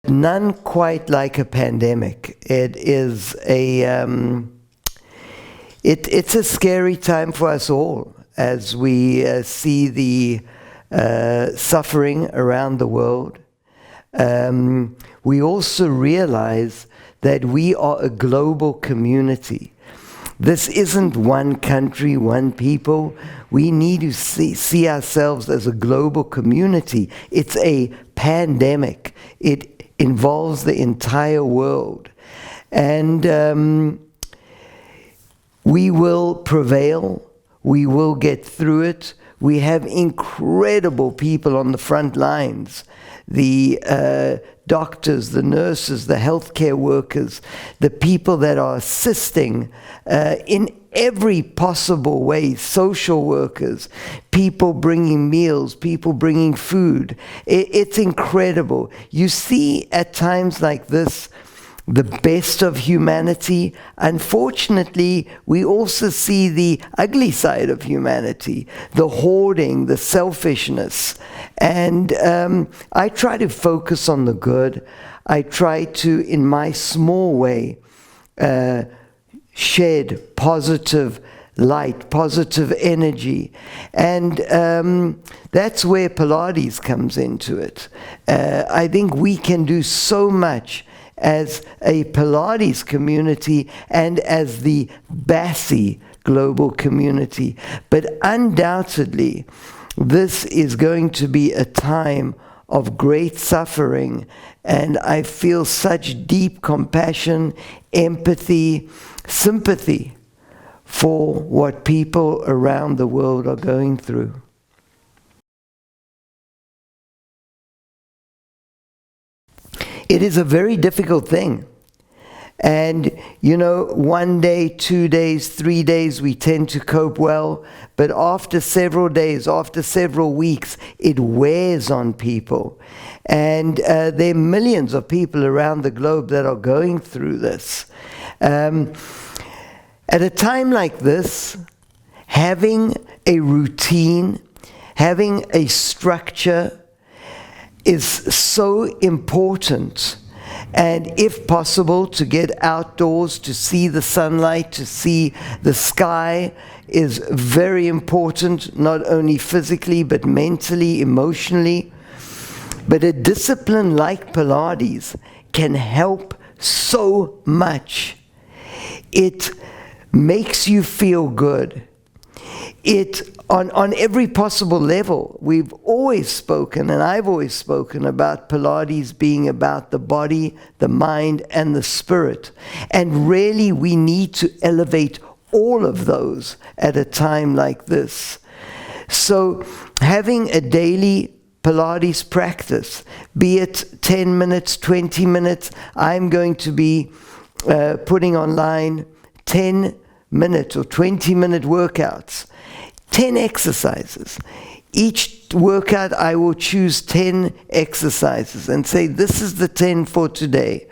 none quite like a pandemic. It is it's a scary time for us all as we see the suffering around the world. We also realize that we are a global community. This isn't one country, one people. We need to see ourselves as a global community. It's a pandemic. It involves the entire world. And we will prevail. We will get through it. We have incredible people on the front lines. The doctors, the nurses, the healthcare workers, the people that are assisting in every possible way, social workers, people bringing meals, people bringing food. It's incredible. You see at times like this, the best of humanity. Unfortunately, we also see the ugly side of humanity, the hoarding, the selfishness. And I try to focus on the good. I try to, in my small way, shed positive light, positive energy. And that's where Pilates comes into it. I think we can do so much as a Pilates community and as the BASI global community. But undoubtedly, this is going to be a time of great suffering, and I feel such deep compassion, empathy, sympathy for what people around the world are going through. It is a very difficult thing. And, you know, 1 day, 2 days, 3 days, we tend to cope well. But after several days, after several weeks, it wears on people. And there are millions of people around the globe that are going through this. At a time like this, having a routine, having a structure, is so important. And if possible, to get outdoors, to see the sunlight, to see the sky is very important, not only physically, but mentally, emotionally. But a discipline like Pilates can help so much. It makes you feel good. It, on every possible level, we've always spoken, and I've always spoken about Pilates being about the body, the mind, and the spirit. And really, we need to elevate all of those at a time like this. So, having a daily Pilates practice, be it 10 minutes, 20 minutes, I'm going to be putting online 10-minute or 20-minute workouts. 10 exercises. Each workout I will choose 10 exercises and say, this is the 10 for today.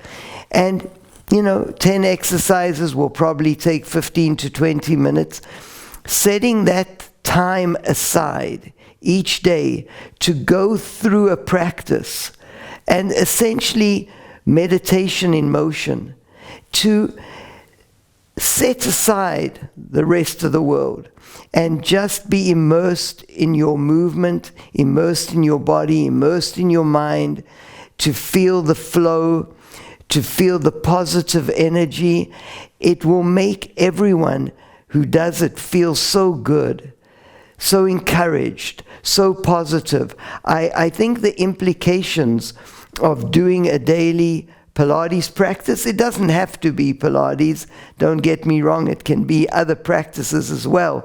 And, you know, 10 exercises will probably take 15 to 20 minutes. Setting that time aside each day to go through a practice, and essentially meditation in motion, to set aside the rest of the world and just be immersed in your movement, immersed in your body, immersed in your mind, to feel the flow, to feel the positive energy. It will make everyone who does it feel so good, so encouraged, so positive. I think the implications of doing a daily Pilates practice, it doesn't have to be Pilates, don't get me wrong, it can be other practices as well.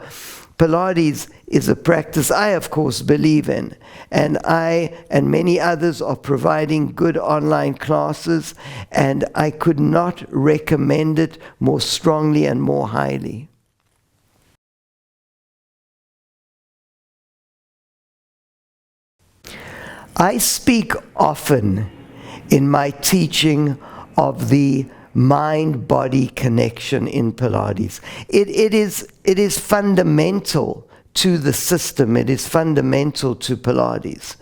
Pilates is a practice I, of course, believe in, and I and many others are providing good online classes, and I could not recommend it more strongly and more highly. I speak often in my teaching of the mind-body connection in Pilates. It is fundamental to the system. It is fundamental to Pilates.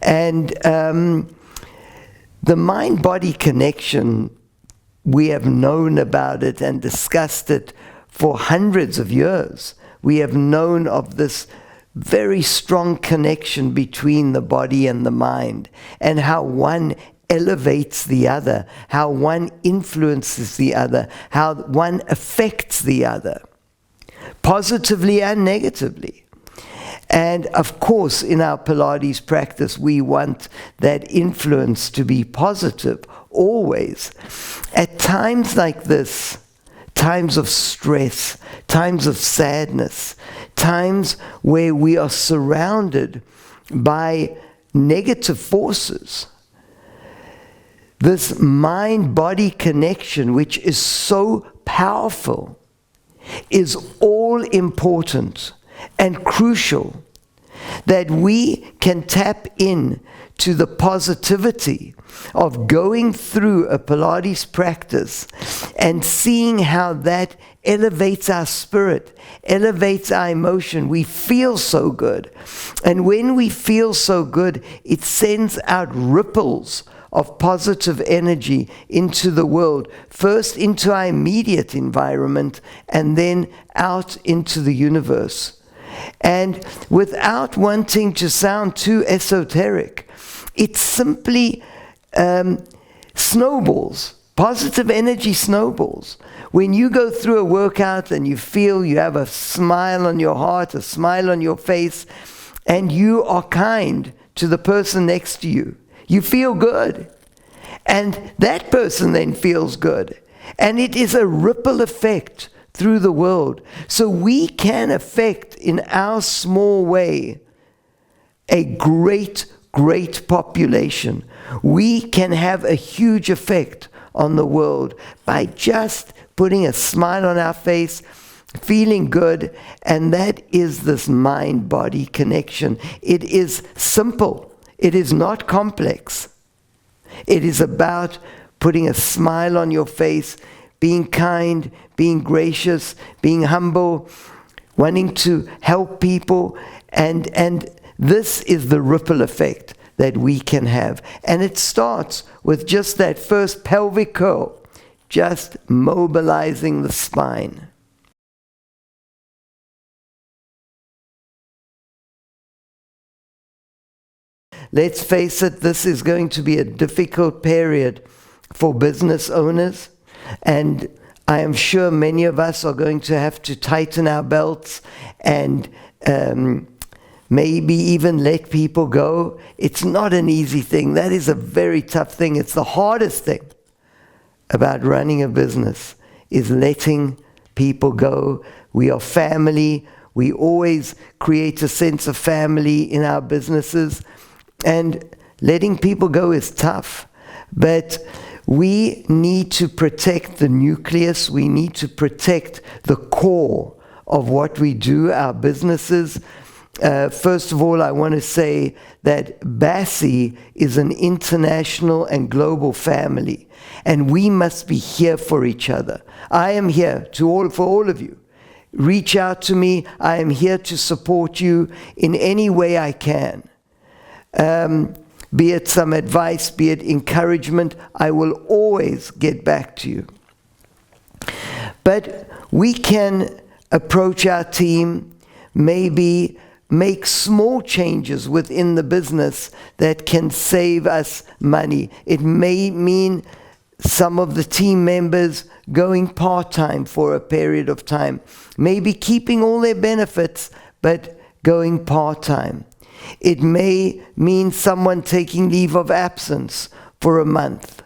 And The mind-body connection, we have known about it and discussed it for hundreds of years. We have known of this very strong connection between the body and the mind, and how one elevates the other, how one influences the other, how one affects the other, positively and negatively. And of course, in our Pilates practice, we want that influence to be positive, always. At times like this, times of stress, times of sadness, times where we are surrounded by negative forces, this mind-body connection, which is so powerful, is all important and crucial, that we can tap in to the positivity of going through a Pilates practice and seeing how that elevates our spirit, elevates our emotion. We feel so good. And when we feel so good, it sends out ripples of positive energy into the world, first into our immediate environment and then out into the universe. And without wanting to sound too esoteric, it simply snowballs. Positive energy snowballs. When you go through a workout and you feel you have a smile on your heart, a smile on your face, and you are kind to the person next to you, you feel good. And that person then feels good. And it is a ripple effect through the world. So we can affect in our small way a great population. We can have a huge effect on the world by just putting a smile on our face, feeling good, and that is this mind-body connection. It is simple. It is not complex. It is about putting a smile on your face, being kind, being gracious, being humble, wanting to help people, and this is the ripple effect that we can have. And it starts with just that first pelvic curl, just mobilizing the spine. Let's face it, this is going to be a difficult period for business owners, and I am sure many of us are going to have to tighten our belts and maybe even let people go. It's not an easy thing. That is a very tough thing. It's the hardest thing about running a business, is letting people go. We are family. We always create a sense of family in our businesses. And letting people go is tough. But we need to protect the nucleus. We need to protect the core of what we do, our businesses. First of all, I want to say that BASI is an international and global family, and we must be here for each other. I am here for all of you. Reach out to me. I am here to support you in any way I can. Be it some advice, be it encouragement, I will always get back to you. But we can approach our team, maybe make small changes within the business that can save us money. It may mean some of the team members going part-time for a period of time, maybe keeping all their benefits, but going part-time. It may mean someone taking leave of absence for a month.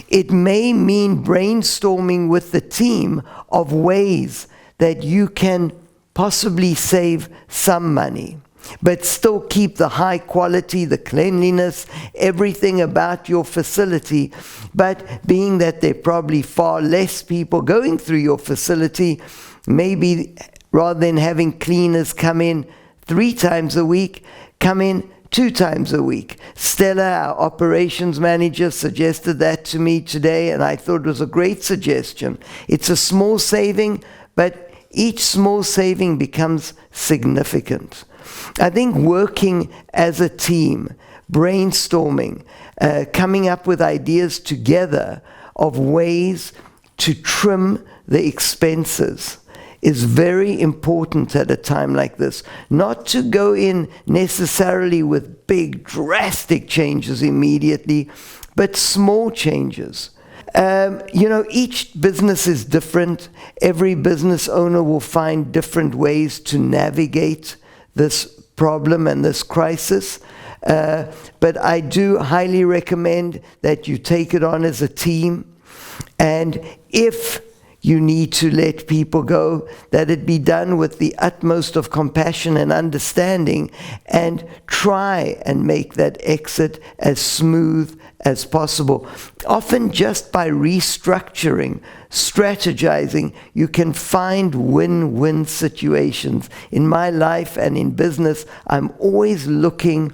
It may mean brainstorming with the team of ways that you can possibly save some money, but still keep the high quality, the cleanliness, everything about your facility. But being that there are probably far less people going through your facility, maybe rather than having cleaners come in 3 times a week, come in 2 times a week. Stella, our operations manager, suggested that to me today, and I thought it was a great suggestion. It's a small saving, but each small saving becomes significant. I think working as a team, brainstorming, coming up with ideas together of ways to trim the expenses is very important at a time like this. Not to go in necessarily with big drastic changes immediately, but small changes. Each business is different. Every business owner will find different ways to navigate this problem and this crisis. But I do highly recommend that you take it on as a team. And if you need to let people go, that it be done with the utmost of compassion and understanding, and try and make that exit as smooth as possible. Often just by restructuring, strategizing, you can find win-win situations. In my life and in business, I'm always looking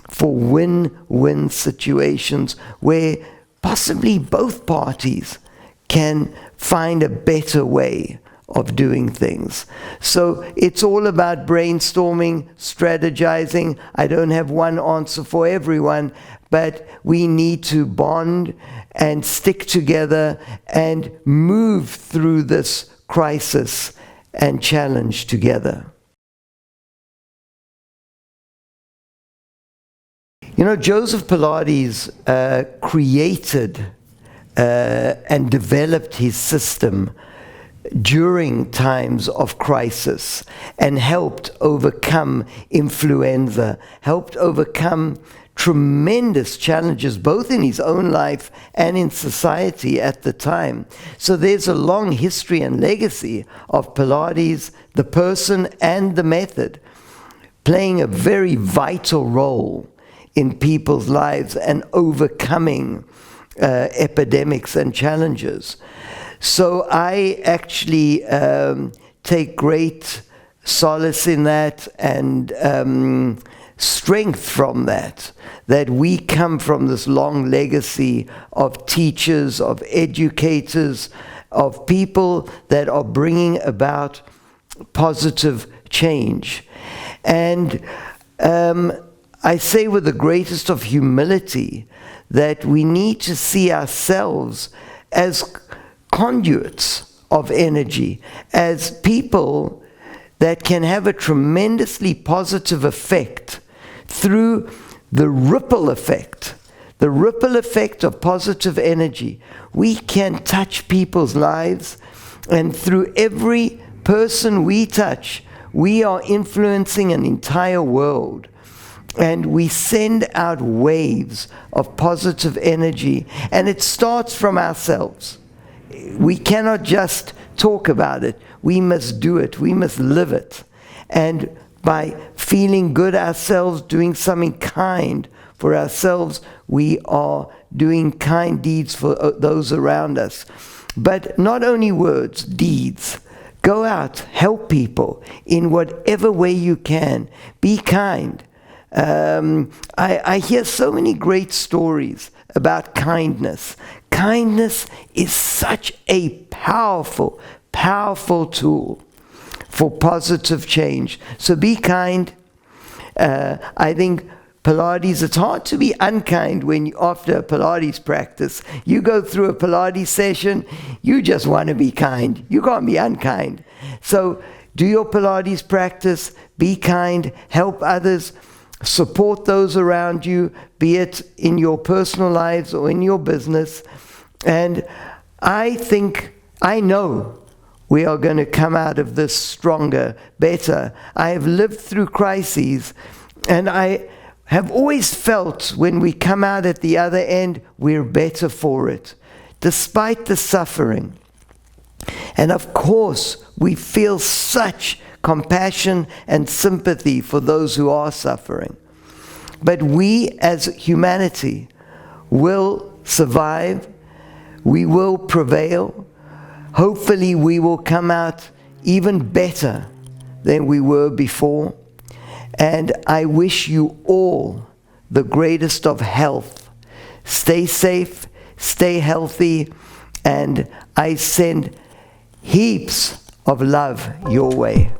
for win-win situations where possibly both parties can find a better way of doing things. So it's all about brainstorming, strategizing. I don't have one answer for everyone, but we need to bond and stick together and move through this crisis and challenge together. Joseph Pilates created and developed his system during times of crisis and helped overcome influenza, helped overcome tremendous challenges both in his own life and in society at the time. So there's a long history and legacy of Pilates, the person and the method, playing a very vital role in people's lives and overcoming epidemics and challenges. So I actually take great solace in that and strength from that we come from this long legacy of teachers, of educators, of people that are bringing about positive change. And I say with the greatest of humility that we need to see ourselves as conduits of energy, as people that can have a tremendously positive effect through the ripple effect of positive energy. We can touch people's lives, and through every person we touch, we are influencing an entire world. And we send out waves of positive energy, and it starts from ourselves. We cannot just talk about it. We must do it. We must live it. And by feeling good ourselves, doing something kind for ourselves, we are doing kind deeds for those around us. But not only words, deeds. Go out, help people in whatever way you can. Be kind. I hear so many great stories about kindness. Kindness is such a powerful, powerful tool for positive change. So be kind. I think Pilates, it's hard to be unkind when after a Pilates practice, you go through a Pilates session, you just want to be kind. You can't be unkind. So do your Pilates practice, be kind, help others, support those around you, be it in your personal lives or in your business. And I know we are going to come out of this stronger, better. I have lived through crises, and I have always felt when we come out at the other end, we're better for it, despite the suffering. And of course, we feel such compassion and sympathy for those who are suffering. But we as humanity will survive. We will prevail. Hopefully we will come out even better than we were before. And I wish you all the greatest of health. Stay safe, stay healthy, and I send heaps of love your way.